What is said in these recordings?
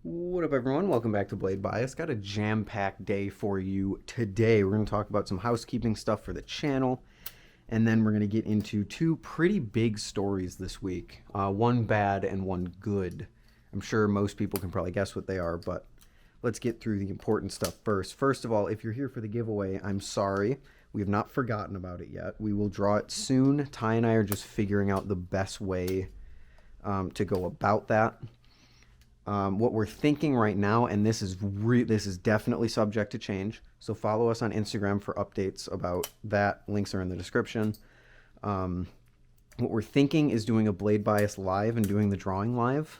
What up, everyone? Welcome back to Blade Bias. Got a jam-packed day for you today. We're going to talk about some housekeeping stuff for the channel, and then we're going to get into two pretty big stories this week. One bad and one good. I'm sure most people can probably guess what they are, but let's get through the important stuff first. First of all, if you're here for the giveaway, I'm sorry. We have not forgotten about it yet. We will draw it soon. Ty and I are just figuring out the best way to go about that. What we're thinking right now, and this is definitely subject to change. So follow us on Instagram for updates about that. Links are in the description. What we're thinking is doing a Blade Bias live and doing the drawing live.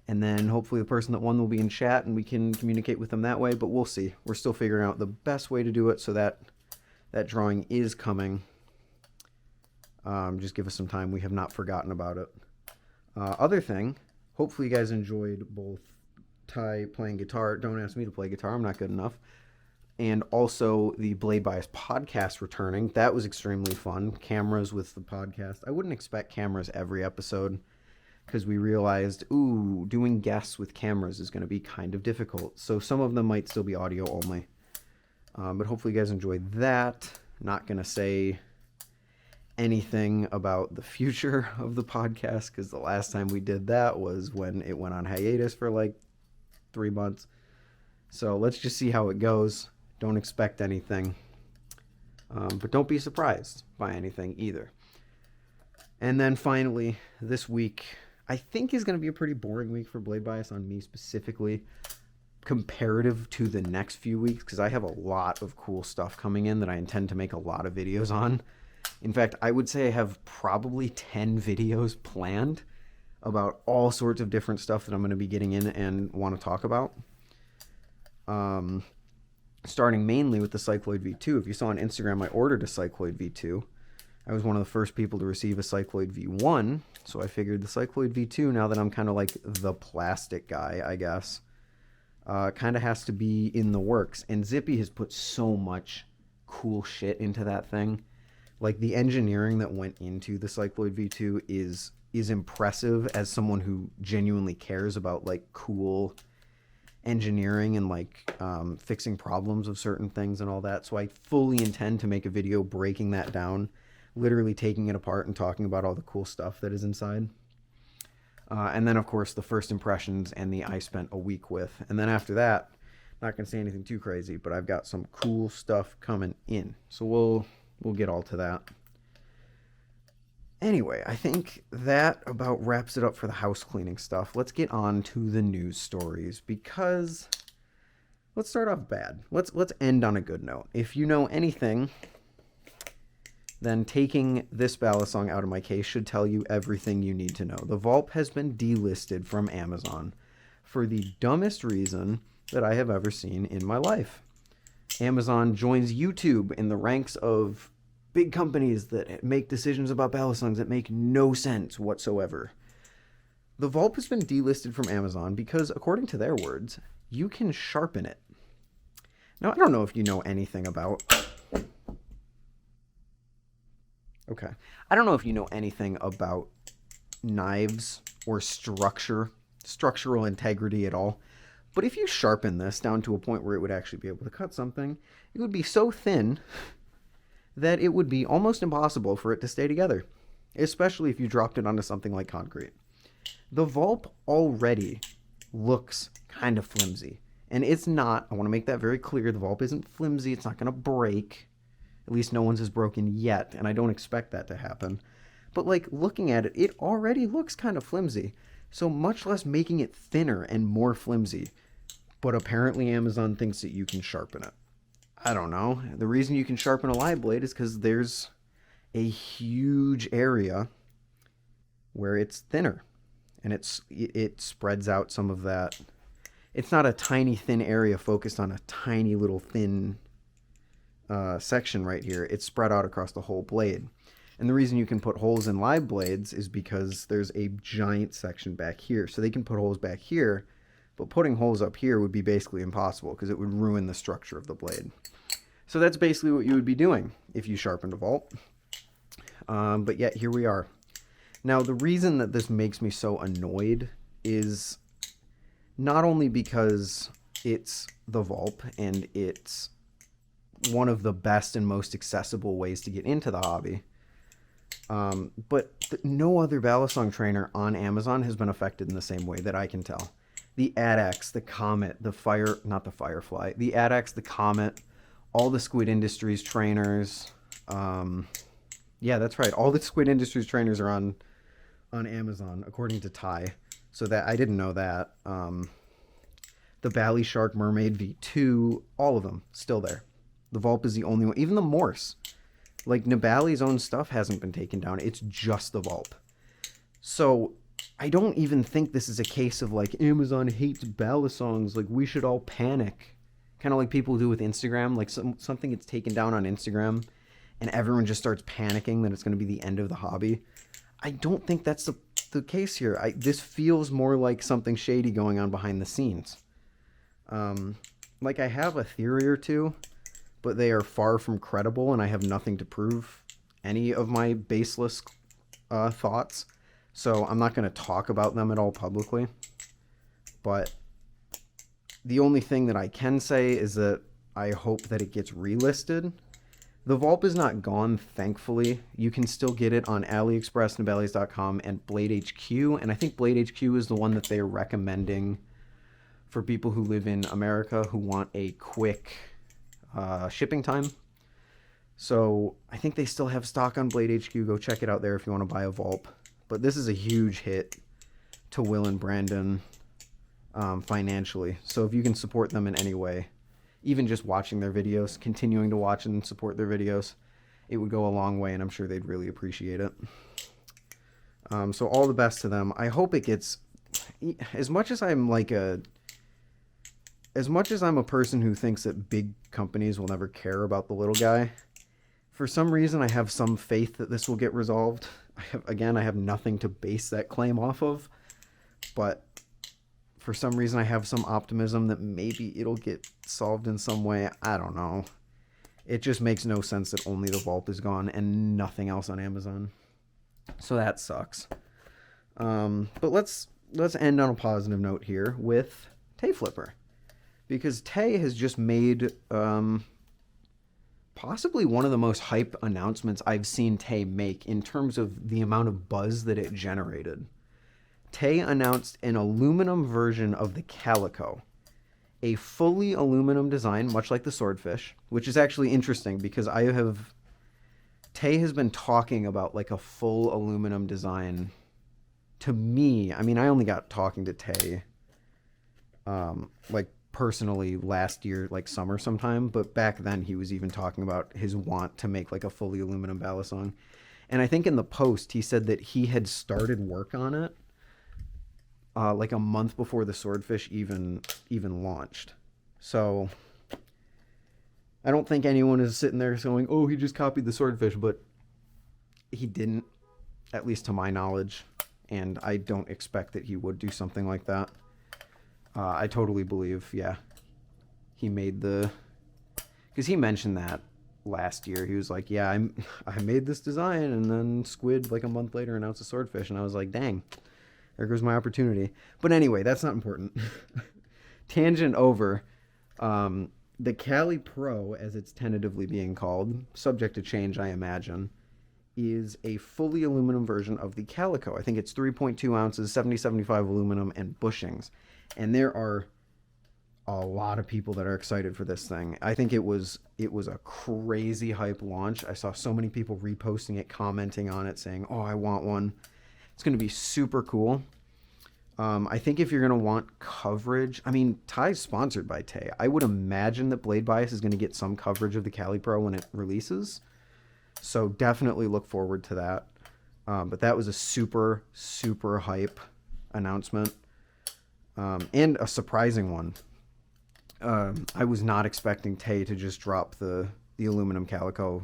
And then hopefully the person that won will be in chat and we can communicate with them that way. But we'll see. We're still figuring out the best way to do it so that that drawing is coming. Just give us some time. We have not forgotten about it. Other thing. Hopefully you guys enjoyed both Ty playing guitar. Don't ask me to play guitar. I'm not good enough. And also the Blade Bias podcast returning. That was extremely fun. Cameras with the podcast. I wouldn't expect cameras every episode because we realized, doing guests with cameras is going to be kind of difficult. So some of them might still be audio only. But hopefully you guys enjoyed that. Not going to say anything about the future of the podcast because the last time we did that was when it went on hiatus for like 3 months. So let's just see how it goes. Don't expect anything, but don't be surprised by anything either. And then finally, this week I think is going to be a pretty boring week for Blade Bias on me specifically, comparative to the next few weeks, because I have a lot of cool stuff coming in that I intend to make a lot of videos on. In fact, I would say I have probably 10 videos planned about all sorts of different stuff that I'm going to be getting in and want to talk about. Starting mainly with the Cycloid V2. If you saw on Instagram, I ordered a Cycloid V2. I was one of the first people to receive a Cycloid V1, so I figured the Cycloid V2, now that I'm kind of like the plastic guy, I guess, kind of has to be in the works. And Zippy has put so much cool shit into that thing. Like, the engineering that went into the Cycloid V2 is impressive as someone who genuinely cares about, like, cool engineering and, like, fixing problems of certain things and all that. So I fully intend to make a video breaking that down, literally taking it apart and talking about all the cool stuff that is inside. And then, of course, the first impressions and the I spent a week with. And then after that, not going to say anything too crazy, but I've got some cool stuff coming in. So we'll get all to that. Anyway, I think that about wraps it up for the house cleaning stuff. Let's get on to the news stories, because let's start off bad. Let's end on a good note. If you know anything, then taking this ballast song out of my case should tell you everything you need to know. The Vault has been delisted from Amazon for the dumbest reason that I have ever seen in my life. Amazon joins YouTube in the ranks of big companies that make decisions about ballast songs that make no sense whatsoever. The Vault has been delisted from Amazon because, according to their words, you can sharpen it. Now, I don't know if you know anything about... Okay. I don't know if you know anything about knives or structural integrity at all. But if you sharpen this down to a point where it would actually be able to cut something, it would be so thin that it would be almost impossible for it to stay together, especially if you dropped it onto something like concrete. The Vault already looks kind of flimsy, and it's not. I want to make that very clear. The Vault isn't flimsy. It's not going to break. At least no one's has broken yet, and I don't expect that to happen. But, like, looking at it, it already looks kind of flimsy, so much less making it thinner and more flimsy. But apparently Amazon thinks that you can sharpen it. I don't know. The reason you can sharpen a live blade is because there's a huge area where it's thinner, and it spreads out some of that. It's not a tiny thin area focused on a tiny little thin section right here. It's spread out across the whole blade. And the reason you can put holes in live blades is because there's a giant section back here. So they can put holes back here, but putting holes up here would be basically impossible because it would ruin the structure of the blade. So that's basically what you would be doing if you sharpened a Vault. But yet here we are. Now, the reason that this makes me so annoyed is not only because it's the Vulp and it's one of the best and most accessible ways to get into the hobby, but no other balisong trainer on Amazon has been affected in the same way that I can tell. The AdX, the Comet, the Fire, not the Firefly, the AdX, the Comet, all the Squid Industries trainers. Yeah, that's right. All the Squid Industries trainers are on Amazon, according to Ty. So that I didn't know that. The Bally Shark Mermaid V2, all of them still there. The Vulp is the only one. Even the Morse, like Nibali's own stuff, hasn't been taken down. It's just the Vulp. So I don't even think this is a case of like Amazon hates balisongs, like we should all panic, kind of like people do with Instagram. Like something gets taken down on Instagram, and everyone just starts panicking that it's going to be the end of the hobby. I don't think that's the case here. This feels more like something shady going on behind the scenes. Like I have a theory or two, but they are far from credible, and I have nothing to prove any of my baseless thoughts. So I'm not going to talk about them at all publicly. But the only thing that I can say is that I hope that it gets relisted. The Vulp is not gone, thankfully. You can still get it on AliExpress, Nibali's.com, and Blade HQ. And I think Blade HQ is the one that they're recommending for people who live in America who want a quick shipping time. So I think they still have stock on Blade HQ. Go check it out there if you want to buy a Vulp. But this is a huge hit to Will and Brandon financially. So if you can support them in any way, even just watching their videos, continuing to watch and support their videos, it would go a long way, and I'm sure they'd really appreciate it. So all the best to them. I hope it gets, as much as I'm a person who thinks that big companies will never care about the little guy, for some reason I have some faith that this will get resolved. I have nothing to base that claim off of, but for some reason I have some optimism that maybe it'll get solved in some way. I don't know. It just makes no sense that only the Vulp is gone and nothing else on Amazon. So that sucks. But let's end on a positive note here with Tay Flipper, because Tay has just made possibly one of the most hype announcements I've seen Tay make in terms of the amount of buzz that it generated. Tay announced an aluminum version of the Calico, a fully aluminum design, much like the Swordfish, which is actually interesting because Tay has been talking about like a full aluminum design. To me, I mean, I only got talking to Tay like personally last year, like summer sometime, but back then he was even talking about his want to make like a fully aluminum balisong. And I think in the post he said that he had started work on it like a month before the Swordfish even launched. So I don't think anyone is sitting there going, oh, he just copied the Swordfish, but he didn't, at least to my knowledge, and I don't expect that he would do something like that. I totally believe, yeah, he made because he mentioned that last year. He was like, yeah, I made this design, and then Squid like a month later announced a Swordfish, and I was like, dang, there goes my opportunity. But anyway, that's not important. Tangent over. The Cali Pro, as it's tentatively being called, subject to change, I imagine, is a fully aluminum version of the Calico. I think it's 3.2 ounces, 70-75 aluminum, and bushings. And there are a lot of people that are excited for this thing. I think it was a crazy hype launch. I saw so many people reposting it, commenting on it, saying, oh, I want one. It's going to be super cool. I think if you're going to want coverage, I mean, Ty's sponsored by Tay. I would imagine that Blade Bias is going to get some coverage of the Cali Pro when it releases. So definitely look forward to that. But that was a super, super hype announcement. And a surprising one. I was not expecting Tay to just drop the aluminum Calico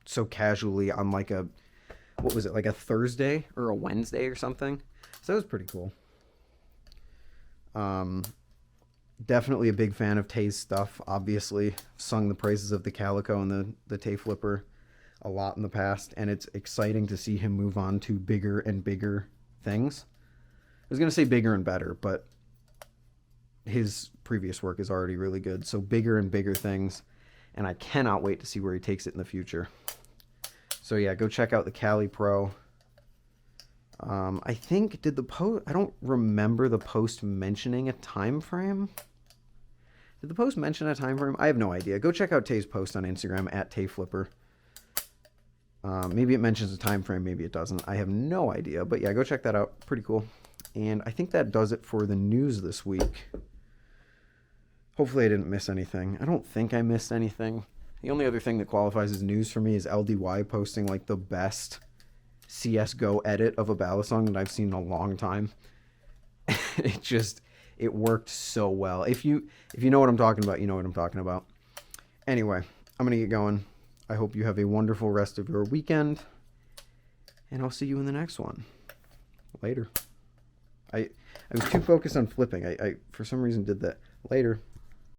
so casually on like a Thursday or a Wednesday or something. So that was pretty cool. Definitely a big fan of Tay's stuff. Obviously, sung the praises of the Calico and the Tay Flipper a lot in the past, and it's exciting to see him move on to bigger and bigger things. I was going to say bigger and better, but his previous work is already really good. So bigger and bigger things, and I cannot wait to see where he takes it in the future. So yeah, go check out the Cali Pro. I think, did the post, I don't remember the post mentioning a time frame. Did the post mention a time frame? I have no idea. Go check out Tay's post on Instagram at TayFlipper. Maybe it mentions a time frame, maybe it doesn't. I have no idea. But yeah, go check that out. Pretty cool. And I think that does it for the news this week. Hopefully I didn't miss anything. I don't think I missed anything. The only other thing that qualifies as news for me is LDY posting like the best CSGO edit of a ballad song that I've seen in a long time. It worked so well. If you know what I'm talking about, you know what I'm talking about. Anyway, I'm going to get going. I hope you have a wonderful rest of your weekend, and I'll see you in the next one. Later. I was too focused on flipping. I for some reason did that. Later.